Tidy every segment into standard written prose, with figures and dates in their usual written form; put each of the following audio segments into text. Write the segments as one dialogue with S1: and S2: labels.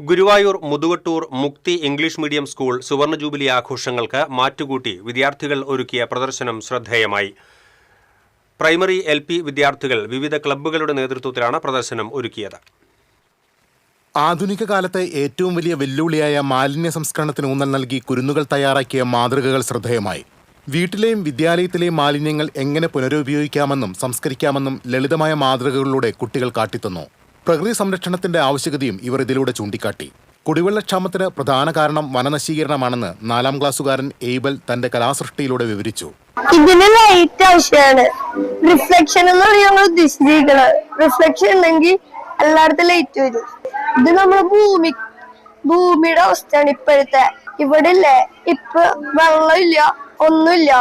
S1: ഗുരുവായൂർ മുതുവട്ടൂർ മുക്തി English medium school സുവർണ jubilee ആഘോഷങ്ങൾക്ക് മാറ്റുകൂട്ടി വിദ്യാർത്ഥികൾ ഒരുക്കിയ പ്രദർശനം ശ്രദ്ധേയമായി. പ്രൈമറി LP വിദ്യാർത്ഥികൾ വിവിധ ക്ലബ്ബുകളുടെ നേതൃത്വത്തിലാണ് പ്രദർശനം ഒരുക്കിയത്.
S2: ആധുനിക കാലത്തെ ഏറ്റവും വലിയ വെല്ലുവിളിയായ മാലിന്യ സംസ്കരണത്തിന് ഊന്നൽ നൽകി കുരുന്നുകൾ തയ്യാറാക്കിയ മാതൃകകൾ ശ്രദ്ധേയമായി. വീട്ടിലെയും വിദ്യാലയത്തിലെയും മാലിന്യങ്ങൾ എങ്ങനെ പുനരുപയോഗിക്കാമെന്നും സംസ്കരിക്കാമെന്നും ലളിതമായ മാതൃകകളിലൂടെ കുട്ടികൾ കാട്ടിത്തന്നു. പ്രകൃതി സംരക്ഷണത്തിന്റെ ആവശ്യകതയും ഇവർ ഇതിലൂടെ ചൂണ്ടിക്കാട്ടി. കുടിവെള്ളക്ഷാമത്തിന് പ്രധാന കാരണം വനനശീകരണമാണെന്ന് 4ാം ക്ലാസ്സുകാരൻ എയ്ബൽ തന്റെ കലാസൃഷ്ടിയിലൂടെ വിവരിച്ചു.
S3: ഇതിന് ലൈറ്റ് ആവശ്യമാണ്. റിഫ്ലക്ഷൻ എന്ന് ഞങ്ങൾ ഉദ്ദേശിച്ചിരിക്കുന്നത്. റിഫ്ലക്ഷൻ ഉണ്ടെങ്കിൽ എല്ലായിടത്തും ലൈറ്റ് വരും. ഇത് നമ്മുടെ ഭൂമിയുടെ അവസ്ഥയാണ് ഇപ്പോഴത്തെ. ഇവിടെ ഇല്ലേ ഇപ്പൊ വെള്ളമില്ല, ഒന്നുമില്ല.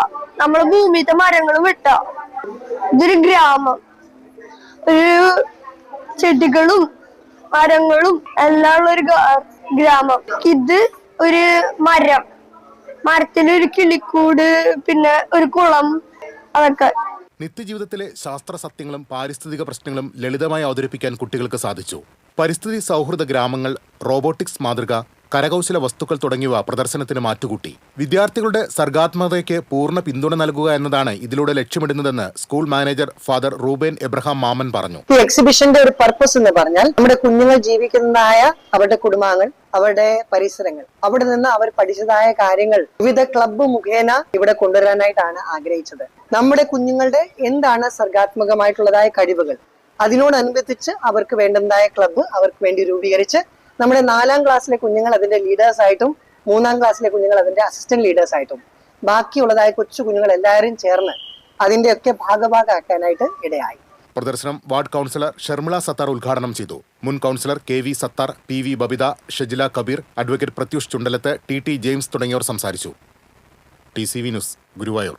S3: നമ്മളെ ഭൂമിയിലത്തെ മരങ്ങൾ വിട്ട ഇതൊരു ഗ്രാമം, ഒരു ചെടികളും മരങ്ങളും എല്ലാം ഉള്ള ഒരു ഗ്രാമം. ഇത് ഒരു മരത്തിലൊരു കിളിക്കൂട്, പിന്നെ ഒരു കുളം, അതൊക്കെ.
S2: നിത്യജീവിതത്തിലെ ശാസ്ത്ര സത്യങ്ങളും പാരിസ്ഥിതിക പ്രശ്നങ്ങളും ലളിതമായി അവതരിപ്പിക്കാൻ കുട്ടികൾക്ക് സാധിച്ചു. പരിസ്ഥിതി സൗഹൃദ ഗ്രാമങ്ങൾ, റോബോട്ടിക്സ് മാതൃക, കരകൗശല വസ്തുക്കൾ തുടങ്ങിയവ പ്രദർശനത്തിന് മാറ്റുകൂട്ടി. വിദ്യാർത്ഥികളുടെ സർഗാത്മകതയ്ക്ക് പൂർണ്ണ പിന്തുണ നൽകുക എന്നതാണ് ഇതിലൂടെ ലക്ഷ്യമിടുന്നതെന്ന് school manager father Reuben Abraham മാമൻ പറഞ്ഞു.
S4: ഈ എക്സിബിഷന്റെ ഒരു പർപ്പസ് എന്ന് പറഞ്ഞാൽ നമ്മുടെ കുഞ്ഞുങ്ങൾ ജീവിക്കുന്നതായ അവരുടെ കുടുംബാംഗങ്ങൾ, അവരുടെ പരിസരങ്ങൾ, അവിടെ നിന്ന് അവർ പഠിച്ചതായ കാര്യങ്ങൾ വിവിധ ക്ലബ്ബ് മുഖേന ഇവിടെ കൊണ്ടുവരാനായിട്ടാണ് ആഗ്രഹിച്ചത്. നമ്മുടെ കുഞ്ഞുങ്ങളുടെ എന്താണ് സർഗാത്മകമായിട്ടുള്ളതായ കഴിവുകൾ, അതിനോടനുബന്ധിച്ച് അവർക്ക് വേണ്ടതായ ക്ലബ്ബ് അവർക്ക് വേണ്ടി രൂപീകരിച്ച് നമ്മുടെ 4ാം ക്ലാസ്സിലെ കുഞ്ഞുങ്ങൾ അതിന്റെ ലീഡേഴ്സായിട്ടും 3ാം ക്ലാസ്സിലെ കുഞ്ഞുങ്ങൾ അതിന്റെ അസിസ്റ്റന്റ് ലീഡേഴ്സായിട്ടും ബാക്കിയുള്ളതായ കൊച്ചു കുഞ്ഞുങ്ങൾ എല്ലാവരും ചേർന്ന് അതിന്റെയൊക്കെ ഭാഗമാക്കാനായിട്ട് ഇടയായി.
S2: പ്രദർശനം വാർഡ് കൗൺസിലർ ഷർമിള സത്താർ ഉദ്ഘാടനം ചെയ്തു. മുൻ councillor KV Sathar, PV Babitha, Shajila Kabeer, advocate Pratyush Chundalath, TT James തുടങ്ങിയവർ സംസാരിച്ചു. TCV news, Guruvayur.